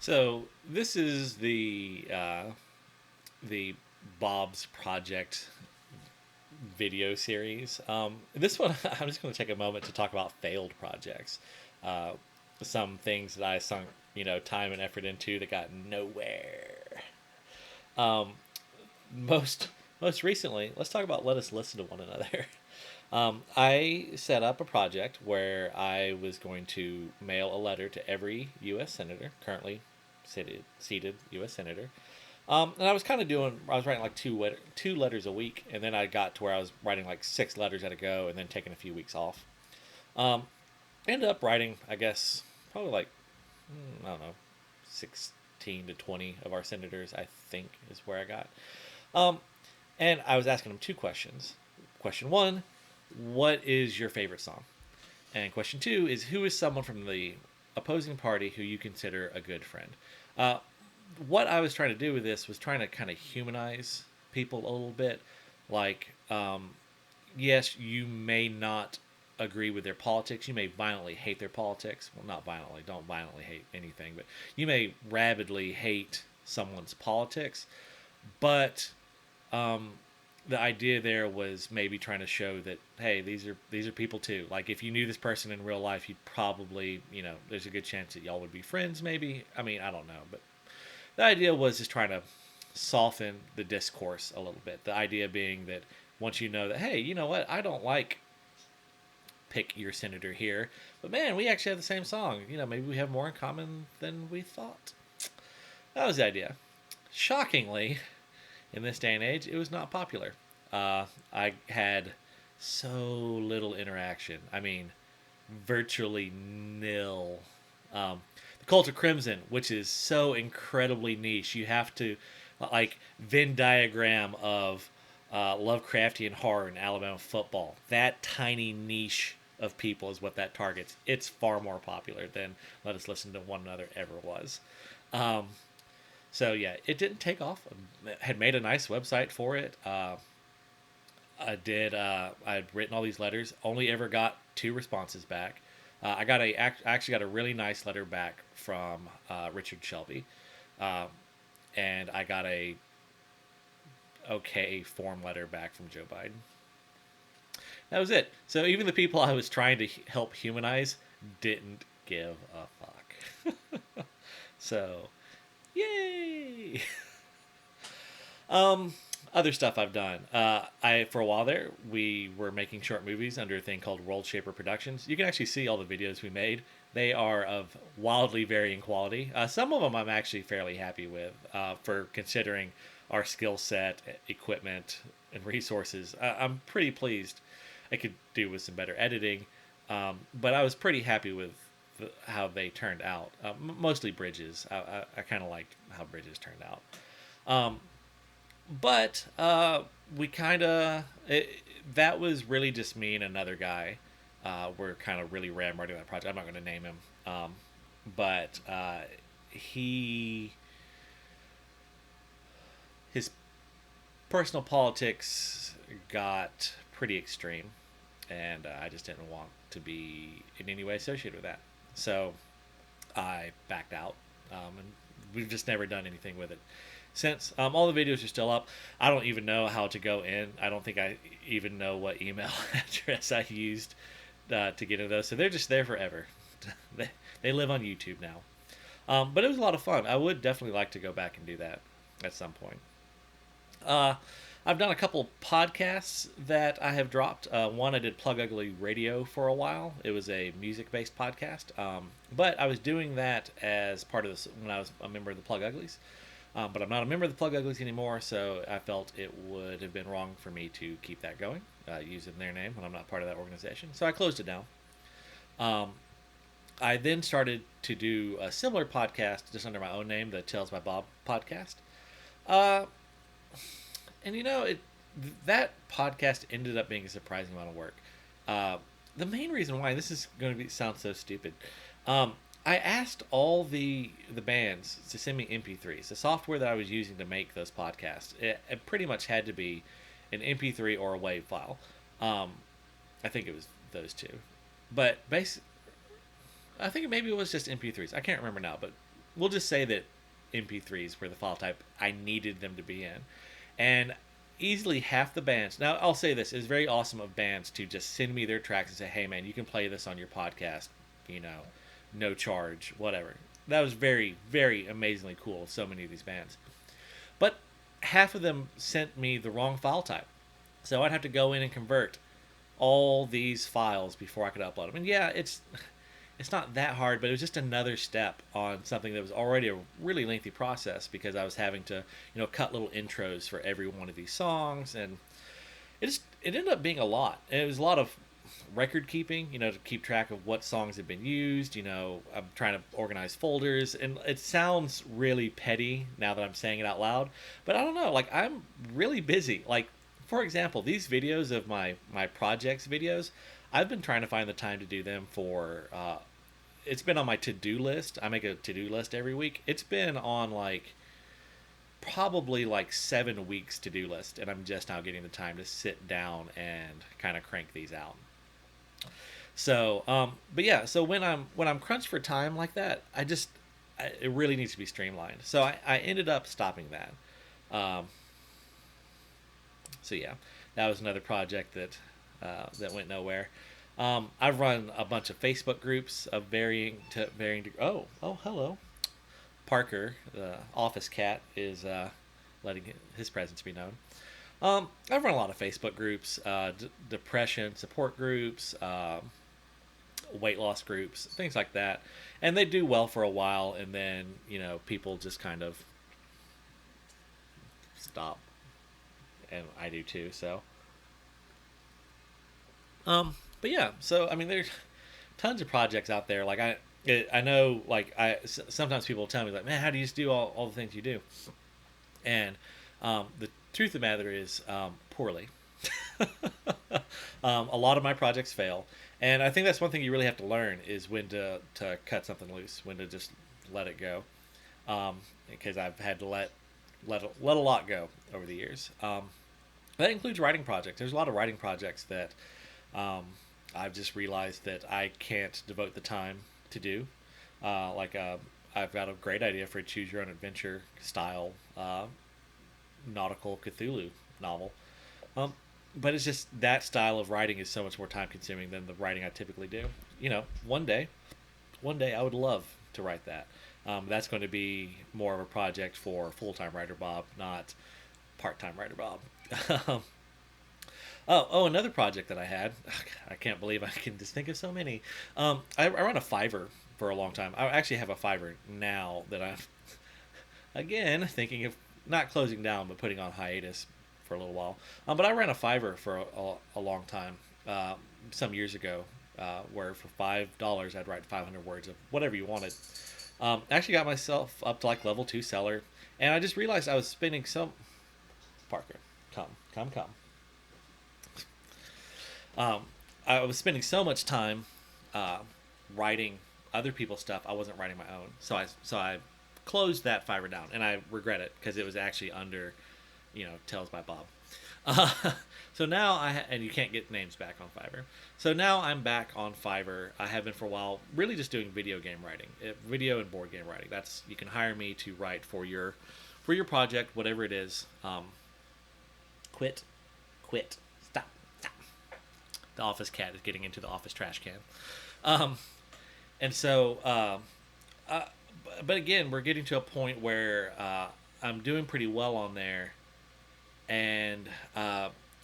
So this is the Bob's Project video series. This one, I'm just going to take a moment to talk about failed projects. Uh, some things that I sunk, time and effort into that got nowhere. Um, most most recently, let's talk about let us listen to one another. I set up a project where I was going to mail a letter to every U.S. senator, currently seated U.S. senator. And I was kind of I was writing like two letters a week, and then I got to where I was writing like 6 letters at a go, and then taking a few weeks off. Um, Ended up writing, I guess, probably like, I don't know, 16 to 20 of our senators, I think, is where I got. Um, and I was asking them 2 questions. Question one, what is your favorite song? And question two is, who is someone from the opposing party who you consider a good friend? Uh, what I was trying to do with this was trying to kind of humanize people a little bit. Like, yes, you may not agree with their politics. You may violently hate their politics. Well, not violently. Don't violently hate anything, but you may rabidly hate someone's politics. But um, the idea there was maybe trying to show that, hey, these are people too. Like, if you knew this person in real life, you'd probably, there's a good chance that y'all would be friends. Maybe. I mean, I don't know, but the idea was just trying to soften the discourse a little bit. The idea being that once you know that, hey, you know what, I don't like pick your senator here, but man, we actually have the same song. Maybe we have more in common than we thought. That was the idea. Shockingly, in this day and age, it was not popular. I had so little interaction. I mean, virtually nil. The Cult of Crimson, which is so incredibly niche, you have to like Venn diagram of Lovecraftian horror and Alabama football. That tiny niche of people is what that targets. It's far more popular than Let Us Listen to One Another ever was. Um, so yeah, it didn't take off. I had made a nice website for it. I did. I'd written all these letters. Only ever got 2 responses back. I actually got a really nice letter back from Richard Shelby, uh, and I got a okay form letter back from Joe Biden. That was it. So even the people I was trying to help humanize didn't give a fuck. So, yay! um, Other stuff I've done. I For a while there, we were making short movies under a thing called World Shaper Productions. You can actually see all the videos we made. They are of wildly varying quality. Some of them I'm actually fairly happy with for considering our skill set, equipment, and resources. I'm pretty pleased. I could do with some better editing, but I was pretty happy with how they turned out. Mostly Bridges. I kind of liked how Bridges turned out. Um, but we kind of that was really just me and another guy. We're kind of really ramrodding that project. I'm not going to name him, but he his personal politics got pretty extreme, and I just didn't want to be in any way associated with that. So I backed out, and we've just never done anything with it since. All the videos are still up. I don't even know how to go in. I don't think I even know what email address I used to get into those. So they're just there forever. They live on YouTube now. But it was a lot of fun. I would definitely like to go back and do that at some point. Uh, I've done a couple podcasts that I have dropped. One I did Plug Ugly Radio for a while. It was a music-based podcast, but I was doing that as part of this when I was a member of the Plug Uglies. But I'm not a member of the Plug Uglies anymore, so I felt it would have been wrong for me to keep that going, using their name when I'm not part of that organization. So I closed it down. Um, I then started to do a similar podcast just under my own name, the TalesbyBob podcast. Uh, and that podcast ended up being a surprising amount of work. Uh, the main reason why this is going to sound so stupid, I asked all the bands to send me MP3s. The software that I was using to make those podcasts, it pretty much had to be an MP3 or a WAV file. I think it was those two, but I think maybe it was just MP3s. I can't remember now, but we'll just say that MP3s were the file type I needed them to be in. And easily half the bands, now I'll say this, it's very awesome of bands to just send me their tracks and say, hey man, you can play this on your podcast, you know, no charge, whatever. That was very, very amazingly cool, so many of these bands. But half of them sent me the wrong file type. So I'd have to go in and convert all these files before I could upload them. And yeah, it's not that hard, but it was just another step on something that was already a really lengthy process because I was having to, cut little intros for every one of these songs, and it ended up being a lot. And it was a lot of record keeping, to keep track of what songs have been used. I'm trying to organize folders, and it sounds really petty now that I'm saying it out loud, but I don't know, like I'm really busy. Like, for example, these videos of my projects videos, I've been trying to find the time to do them for it's been on my to-do list. I make a to-do list every week. It's been on like probably like 7 weeks to-do list, and I'm just now getting the time to sit down and kind of crank these out. So, but yeah, so when I'm crunched for time like that, it really needs to be streamlined. So I ended up stopping that. So yeah, that was another project that went nowhere. I've run a bunch of Facebook groups of varying. Oh, hello, Parker, the office cat, is letting his presence be known. I've run a lot of Facebook groups, depression support groups, weight loss groups, things like that, and they do well for a while, and then people just kind of stop, and I do too. So, but yeah, so I mean, there's tons of projects out there. Like I know, like sometimes people tell me like, man, how do you just do all the things you do? And the truth of the matter is, poorly. A lot of my projects fail, and I think that's one thing you really have to learn is when to cut something loose, when to just let it go. Because I've had to let a lot go over the years. That includes writing projects. There's a lot of writing projects that I've just realized that I can't devote the time to do. I've got a great idea for a choose your own adventure style nautical Cthulhu novel. But it's just that style of writing is so much more time consuming than the writing I typically do. One day I would love to write that. That's going to be more of a project for full-time writer Bob, not part-time writer Bob. Another project that I had. I can't believe I can just think of so many. I ran a Fiverr for a long time. I actually have a Fiverr now that I'm, again, thinking of not closing down, but putting on hiatus for a little while. But I ran a Fiverr for a long time, some years ago, where for $5 I'd write 500 words of whatever you wanted. I actually got myself up to like level 2 seller, and I just realized I was spending some... Parker, come. I was spending so much time writing other people's stuff. I wasn't writing my own, so I closed that Fiverr down, and I regret it because it was actually under, TalesbyBob. So now and you can't get names back on Fiverr. So now I'm back on Fiverr. I have been for a while, really just doing video game writing, video and board game writing. You can hire me to write for your project, whatever it is. Quit, stop. The office cat is getting into the office trash can. And so, but again, we're getting to a point where I'm doing pretty well on there. And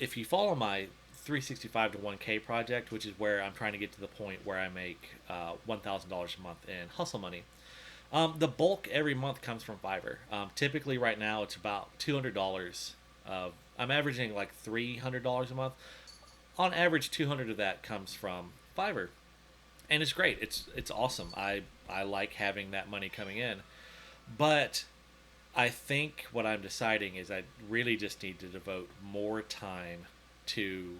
if you follow my 365 to 1K project, which is where I'm trying to get to the point where I make $1,000 a month in hustle money, the bulk every month comes from Fiverr. Typically right now it's about $200. I'm averaging like $300 a month. On average, 200 of that comes from Fiverr, and it's great. It's awesome. I like having that money coming in, but I think what I'm deciding is I really just need to devote more time to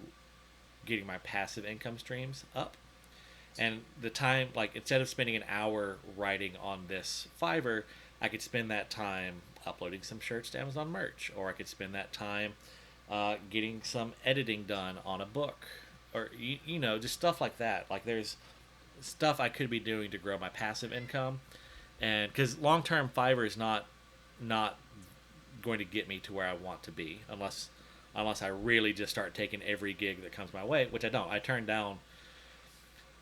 getting my passive income streams up. And the time, like instead of spending an hour writing on this Fiverr, I could spend that time uploading some shirts to Amazon merch, or I could spend that time getting some editing done on a book, or just stuff like that. Like there's stuff I could be doing to grow my passive income, and because long term Fiverr is not going to get me to where I want to be unless I really just start taking every gig that comes my way, which I don't. I turn down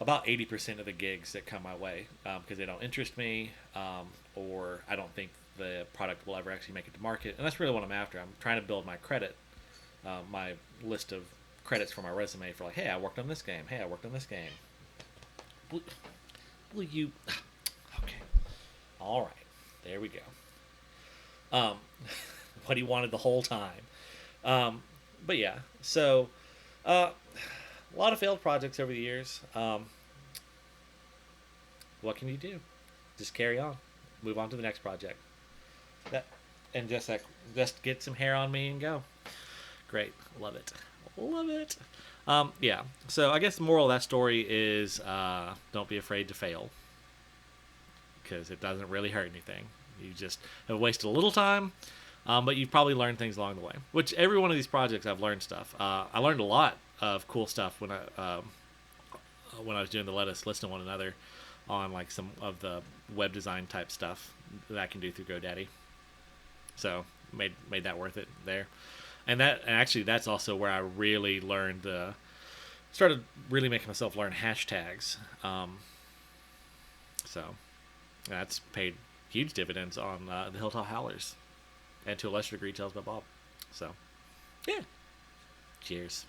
about 80% of the gigs that come my way because they don't interest me, or I don't think the product will ever actually make it to market. And that's really what I'm after. I'm trying to build my credit, my list of credits for my resume for like, hey, I worked on this game. Hey, I worked on this game. Will you? Okay. All right. There we go. Um, what he wanted the whole time. But yeah, so a lot of failed projects over the years. What can you do? Just carry on, move on to the next project. That and just get some hair on me and go. Great, love it, love it. Yeah. So I guess the moral of that story is don't be afraid to fail because it doesn't really hurt anything. You just have wasted a little time, but you've probably learned things along the way. Which every one of these projects, I've learned stuff. I learned a lot of cool stuff when I was doing the Let Us Listen to One Another on like some of the web design type stuff that I can do through GoDaddy. So made that worth it there. And actually that's also where I really learned started really making myself learn hashtags. So that's paid huge dividends on the Hilltop Howlers, and to a lesser degree, TalesbyBob. So, yeah. Cheers.